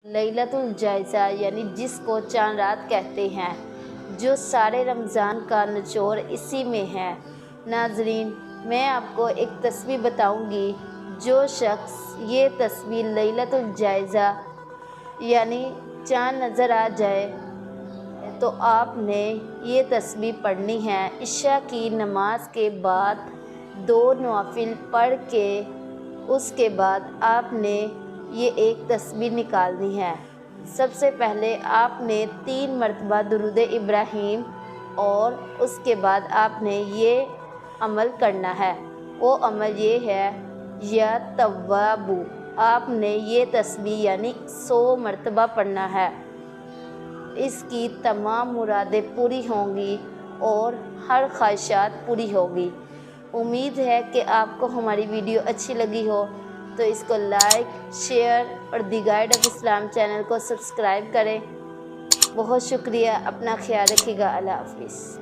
لیلۃ الجائزہ یعنی جس کو چاند رات کہتے ہیں، جو سارے رمضان کا نچوڑ اسی میں ہے۔ ناظرین، میں آپ کو ایک تسبیح بتاؤں گی۔ جو شخص یہ تسبیح لیلۃ الجائزہ یعنی چاند نظر آ جائے تو آپ نے یہ تسبیح پڑھنی ہے۔ عشاء کی نماز کے بعد 2 نوافل پڑھ کے اس کے بعد آپ نے یہ ایک تسبیح نکالنی ہے۔ سب سے پہلے آپ نے 3 مرتبہ درود ابراہیم اور اس کے بعد آپ نے یہ عمل کرنا ہے۔ وہ عمل یہ ہے، یا تواب، آپ نے یہ تسبیح یعنی 100 مرتبہ پڑھنا ہے۔ اس کی تمام مرادیں پوری ہوں گی اور ہر خواہشات پوری ہوگی۔ امید ہے کہ آپ کو ہماری ویڈیو اچھی لگی ہو تو اس کو لائک، شیئر اور دی گائیڈ آف اسلام چینل کو سبسکرائب کریں۔ بہت شکریہ، اپنا خیال رکھیے گا، اللہ حافظ۔